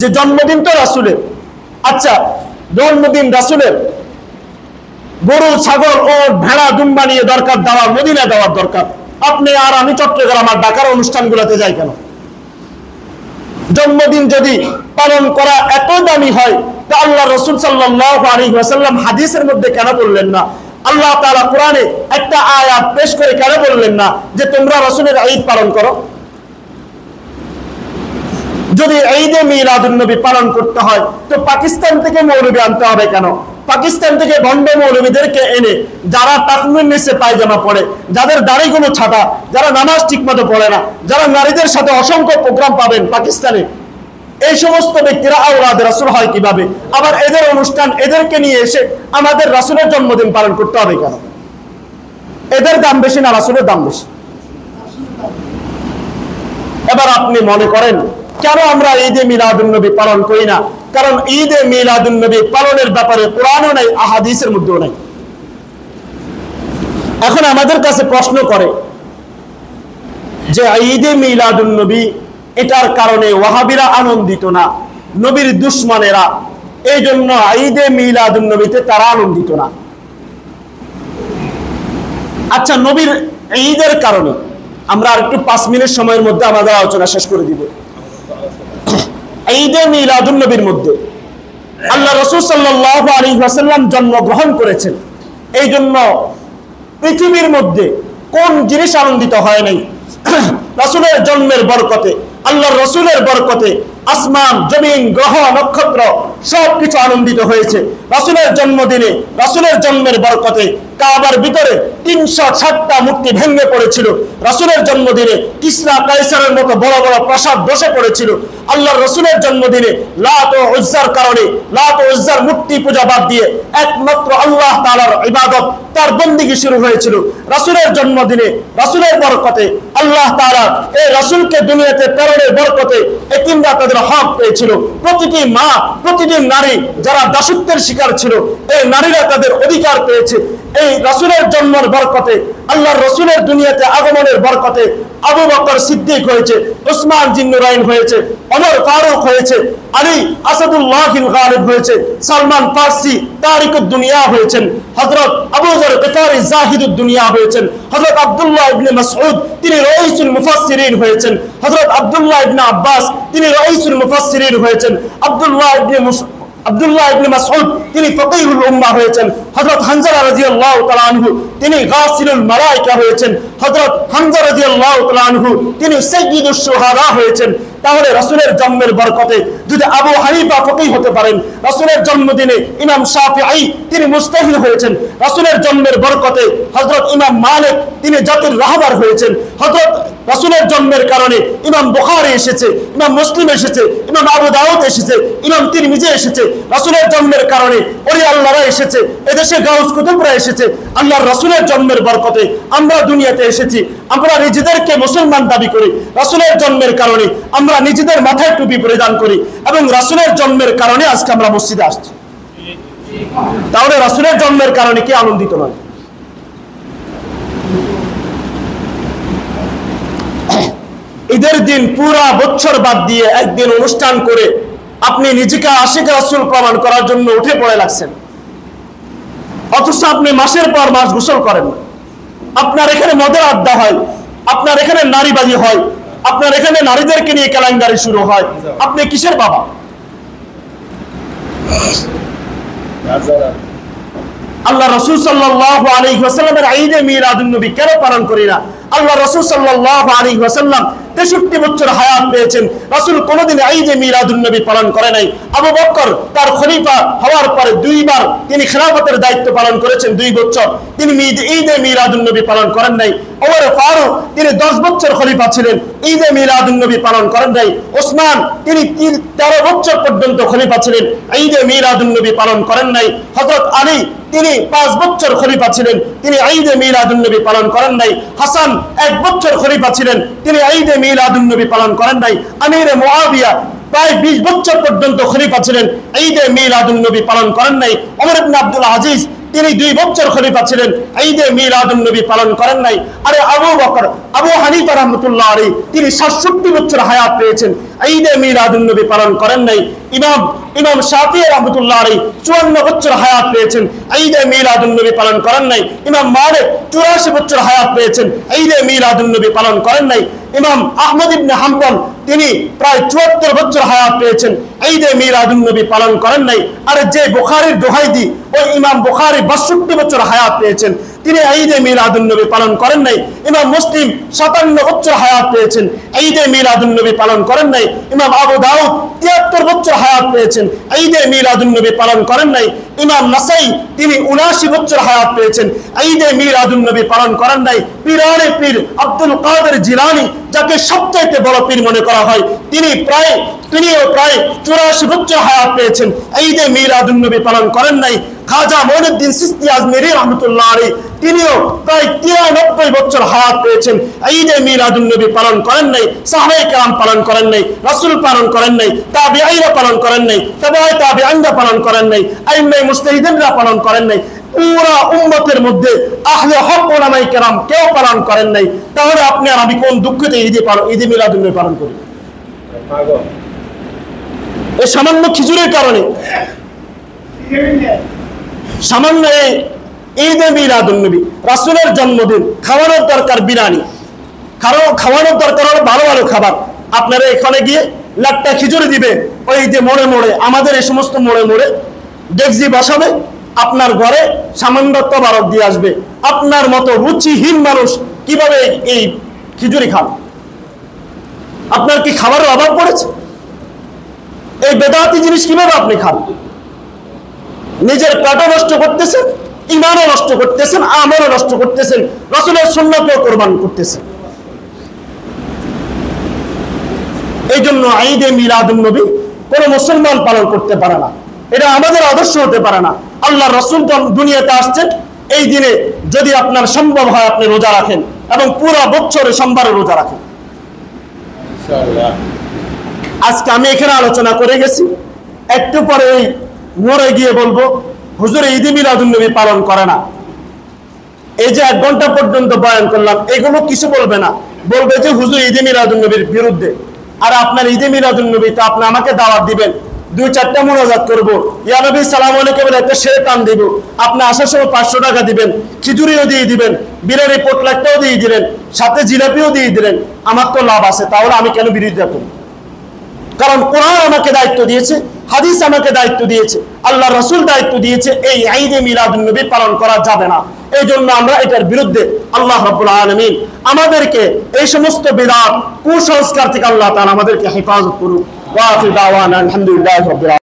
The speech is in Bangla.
যে জন্মদিন তো রাসূলের। আচ্ছা, জন্মদিন রাসূলের, গরু ছাগল ও ভেড়া দুম্বা নিয়ে দরকার দেওয়া, মদিনা দেওয়ার দরকার। আপনি আর আমি চট্টগ্রাম আর ঢাকার অনুষ্ঠানগুলোতে যাই কেন? জন্মদিন যদি পালন করা এত দামি হয়, তা আল্লাহ রাসূল সাল্লাল্লাহু আলাইহি ওয়াসাল্লাম হাদিসের মধ্যে কেন বললেন না? আল্লাহ তাআলা কোরআনে একটা আয়াত পেশ করে কেন বললেন না যে তোমরা রাসূলের ঈদ পালন করো? যদি ঈদে মিলাদুন নবী পালন করতে হয় তো পাকিস্তান থেকে মৌলবী আনতে হবে কেন? পাকিস্তান থেকে ভণ্ড মৌলবীদেরকে এনে, যারা টাকনুর নিচে পায়জামা পড়ে, যাদের দাড়িগুলো ছাটা, যারা নামাজ ঠিকমতো পড়ে না, যারা নারীদের সাথে অসংখ্য প্রোগ্রাম পাবেন পাকিস্তানে, এই সমস্ত ব্যক্তিরা আওলাদ রাসূল হয় কিভাবে? আবার এদের অনুষ্ঠান, এদেরকে নিয়ে এসে আমাদের রাসূলের জন্মদিন পালন করতে হবে কেন? এদের দাম বেশি না রাসূলের দাম বেশি? এবার আপনি মনে করেন কেন আমরা ঈদে মিলাদুন নবী পালন করি না? কারণ ঈদে মিলাদুন নবী পালনের ব্যাপারে কোরআনও নাই, আহাদিসের মধ্যেও নাই। এখন আমাদের কাছে প্রশ্ন করে যে ঈদে মিলাদুন নবী এটার কারণে ওয়াহাবিরা আনন্দিত না, নবীর দুশমনেরা, এই জন্য ঈদে মিলাদুন নবীতে তারা আনন্দিত না। আচ্ছা, নবীর ঈদের কারণে আমরা আর একটু 5 মিনিট সময়ের মধ্যে আমাদের আলোচনা শেষ করে দিব। ঈদে মিলাদুন নবীর মধ্যে আল্লাহ রাসূল সাল্লাল্লাহু আলাইহি ওয়াসাল্লাম জন্মগ্রহণ করেছেন, এই জন্য পৃথিবীর মধ্যে কোন জিনিস আনন্দিত হয় নাই? রাসূলের জন্মের বরকতে, আল্লাহর রাসূলের বরকতে আসমান, জমিন, গ্রহ, নক্ষত্র সবকিছু আনন্দিত হয়েছে। রাসূলের জন্মদিনে, রাসূলের জন্মের বরকতে কাবার ভিতরে 360টা মূর্তি ভেঙে পড়েছিল। রাসূলের জন্মদিনে কিসরা কায়সারের মতো বড় বড় প্রাসাদ বসে পড়েছিল। আল্লাহর রাসূলের জন্মদিনে লাত ও উজ্জার কারণে, লাত ও উজ্জার মূর্তি পূজা বাদ দিয়ে একমাত্র আল্লাহ তাআলার ইবাদত, তার বন্দেগী শুরু হয়েছিল। রাসূলের জন্মদিনে, রাসূলের বরকতে আল্লাহ তাআলা এই রাসূলকে দুনিয়াতে প্রেরণের বরকতে এতিমরা তাদের হক পেয়েছিল। প্রতিটি মা, প্রতিটি নারী যারা দাসত্বের শিকার ছিল, এই নারীরা তাদের অধিকার পেয়েছে। এই রাসূলের জন্মের বরকতে, আল্লাহর রাসূলের দুনিয়াতে আগমনের বরকতে আবু বকর সিদ্দিক হয়েছে, উসমান জিন্নুরাইন হয়েছে, ওমর ফারুক হয়েছে, আলী আসাদুল্লাহিল গালিব হয়েছে, সালমান ফারসি তারিকুদ দুনিয়া হয়েছেন, হযরত আবু যর গিফারি জাহিদুদ দুনিয়া হয়েছেন, হযরত আব্দুল্লাহ ইবনে মাসউদ তিনি রাইসুল মুফাসসিরিন হয়েছেন, হযরত আব্দুল্লাহ ইবনে আব্বাস তিনি রাইসুল মুফাসসিরিন হয়েছেন, আব্দুল্লাহ ইবনে মাসউদ তিনি ফকিহুল উম্মাহ হয়েছেন, হযরত হানজালা রাদিয়াল্লাহু তাআলা আনহু তিনি গাসিলুল মালায়েকা হয়েছেন, হযরত হামজা রাদিয়াল্লাহু তাআলা আনহু তিনি সাইয়্যিদুশ শুহাদা হয়েছেন। তাহলে রাসূলের জন্মের বরকতে যদি আবু হানিফা ফকিহ হতে পারেন, রাসূলের জন্মদিনে ইমাম শাফিঈ তিনি মুজতাহিদ হয়েছেন, রাসূলের জন্মের বরকতে হযরত ইমাম মালিক তিনি জাতির রাহবার হয়েছেন, হযরত রাসূলের জন্মের কারণে ইমাম বুখারী এসেছে, ইমাম মুসলিম এসেছে, ইমাম আবু দাউদ এসেছে, ইমাম তিরমিজি এসেছে। রাসূলের জন্মের কারণে ওলি আল্লাহরা এসেছে, এদেশে গাউস কুতুবরা এসেছে। আল্লাহর রাসূলের জন্মের বরকতে আমরা দুনিয়াতে এসেছি। আমরা নিজেদেরকে মুসলমান দাবি করি, রাসূলের জন্মের কারণে আমরা নিজেদের মাথায় টুপি পরিধান করি, এবং রাসূলের জন্মের কারণে আজকে আমরা মসজিদে আসছি। তাহলে রাসূলের জন্মের কারণে কি আনন্দিত নয়? ঈদের দিন পুরা বছর বাদ দিয়ে একদিন অনুষ্ঠান করে আপনি নিজেকে আশিক রাসূল প্রমাণ করার জন্য উঠে পড়ে লাগছেন, অথচ আপনি মাসের পর মাস গোসল করেন না। আপনার এখানে মদের আড্ডা হয়, আপনার এখানে নারীবাজি হয়, আপনার এখানে নারীদেরকে নিয়ে কেলেঙ্কারি শুরু হয়। আপনি কিসের বাবা? আল্লাহ রাসূল সাল্লাল্লাহু আলাইহি ওয়াসাল্লামের ঈদে মিলাদুন নবী কেন পালন করি না? আল্লাহ রাসূল সাল্লাল্লাহু আলাইহি ওয়াসাল্লাম 63 বছর হায়াত পেয়েছেন, রাসূল কোনদিন ঈদে মিলাদুন নবী পালন করে নাই। আবু বকর তার খলিফা হওয়ার পরে 2 বার তিনি খেলাফতের দায়িত্ব পালন করেছেন, 2 বছর তিনি ঈদে মিলাদুন নবী পালন করেন নাই। ওমর ফারুক তিনি 10 বছর খলিফা ছিলেন, ঈদে মিলাদুন নবী পালন করেন নাই। ওসমান তিনি 13 বছর পর্যন্ত খলিফা ছিলেন, ঈদে মিলাদুন নবী পালন করেন নাই। হযরত আলী তিনি 5 বছর খলিফা ছিলেন, তিনি ঈদে মিলাদুন নবী পালন করেন নাই। হাসান 1 বছর খলিফা ছিলেন, তিনি ঈদে মিলাদুন নবী পালন করেন নাই। আমির মুআবিয়া প্রায় 20 বছর পর্যন্ত খলিফা ছিলেন, ঈদে মিলাদুন নবী পালন করেন নাই। ওমর ইবনে আব্দুল আজিজ তিনি 2 বছর খলিফা ছিলেন, ঈদে মিলাদুন নবী পালন করেন নাই। আরে আবু হানিফা রাহমাতুল্লাহ আলাইহি তিনি 67 বছর হায়াত পেয়েছেন, ঈদে মিলাদুন নবী পালন করেন নাই। ইমাম শাফিঈ রাহমাতুল্লাহ আলাইহি 54 বছর হায়াত পেয়েছেন, ঈদে মিলাদুন নবী পালন করেন নাই। ইমাম মালিক 84 বছর হায়াত পেয়েছেন, ঈদে মিলাদুন নবী পালন করেন নাই। ইমাম আহমদ ইবনে হাম্বল তিনি প্রায় 74 বছর হায়াত পেয়েছেন, ঈদে মিলাদুন নবী পালন করেন নাই। আর যে বুখারীর দোহাই দি ওই ইমাম বুখারী 62 বছর হায়াত পেয়েছেন, তিনি ঈদে মিলাদুন নবী পালন করেন নাই। ইমাম মুসলিম 57 বছর হায়াত পেয়েছেন, ঈদে মিলাদুন নবী পালন করেন নাই। ইমাম আবু দাউদ 73 বছর হায়াত পেয়েছেন, ঈদে মিলাদুন নবী পালন করেন নাই। ইমাম নাসাই তিনি 79 বছর হায়াত পেয়েছেন, ঈদে মিলাদুন নবী পালন করেন নাই। পীরানে পীর আব্দুল কাদের জিলানী, যাকে সবচেয়ে বড় পীর মনে করা হয়, তিনিও প্রায় 84 বছর হায়াত পেয়েছেন, ঈদে মিলাদুন নবী পালন করেন নাই। খাজা মঈনুদ্দিন চিশতি আজমিরি রাহমাতুল্লাহ আলাইহি তিনিও প্রায় 93 বছর হায়াত পেয়েছেন, ঈদে মিলাদুন নবী পালন করেন নাই। সাহাবায়ে কেরাম পালন করেন নাই, রাসূল পালন করেন নাই, তাবিঈরা পালন করেন নাই, তাবিঈনরা পালন করেন নাই, আইম্মায়ে মুজতাহিদিনরা পালন করেন নাই। পুরা উম্মতের মধ্যে আহলে হক উলামায়ে কেরাম কেউ পালন করেন নাই। তাহলে আপনি আর আমি কোন দুঃখতে ঈদে মিলাদুন নবী পালন করি? এই সামান্য খিজুরের কারণে, সামান্য ঈদে মিলাদুন নবী, রাসূলের জন্মদিন, খাওয়ানোর দরকার বিরিয়ানি, খাওয়ানোর দরকার হলো ভালো ভালো খাবার। আপনারা এখানে গিয়ে লাট্টা খিচুড়ি দিবে, ওই যে মোড়ে মোড়ে, আমাদের এই সমস্ত মোড়ে মোড়ে ডেকজি বসাবে, আপনার ঘরে সামান্য তবারক দিয়ে আসবে। আপনার মতো রুচিহীন মানুষ কিভাবে এই খিচুড়ি খান? আপনার কি খাবারের অভাব পড়েছে? এই বেদাতি জিনিস কিভাবে আপনি খান? নিজের পেটও নষ্ট করতেছেন, ঈমানও নষ্ট করতেছেন, আমলও নষ্ট করতেছেন, রাসূলের সুন্নাতও কুরবান করতেছেন। এই জন্য ঈদে মিলাদুন নবী কোন মুসলমান পালন করতে পারে না, এটা আমাদের আদর্শ হতে পারে না। আল্লাহর রাসূল দুনিয়াতে আসছেন, এই দিনে যদি আপনার সম্ভব হয় আপনি রোজা রাখেন এবং পুরো বছরে সোমবারে রোজা রাখেন। ইনশাআল্লাহ আজকে আমি এখানে আলোচনা করে গেছি, একটু পরে এই মোড়ে গিয়ে বলবো হুজুর ঈদে মিলাদুন নবী পালন করে না। এই যে 1 ঘন্টা পর্যন্ত বয়ান করলাম, এগুলো কিছু বলবে না, বলবে যে হুজুর ঈদে মিলাদুন নবীর বিরুদ্ধে। আর আপনার ঈদে মিলাদুন নবীতে আপনি আমাকে দাওয়াত দিবেন, 2-4টা মুনাজাত করব, ইয়া নবী সালাম আলাইকুম বলে একটা শের টান দিব, আপনি আসার সময় 500 টাকা দিবেন, খিচুড়িও দিয়ে দিবেন, বিরিয়ানি পোটলাকটাও দিয়ে দিলেন, সাথে জিলাপিও দিয়ে দিলেন, আমার তো লাভ আছে। তাহলে আমি কেন বিরোধিতা করি? কারণ কোরআন আমাকে দায়িত্ব দিয়েছে, হাদিস আমাকে দায়িত্ব দিয়েছে, আল্লাহ রাসূল দায়িত্ব দিয়েছে, এই ঈদে মিলাদুন নবী পালন করা যাবে না। এই জন্য আমরা এটার বিরুদ্ধে। আল্লাহ রাব্বুল আলামিন আমাদেরকে এই সমস্ত বিদআত, কুসংস্কার থেকে আল্লাহ তাআলা আমাদেরকে হেফাজত করুক। ওয়া আখিরু দাওয়ানা আলহামদুলিল্লাহি রাব্বিল আলামিন।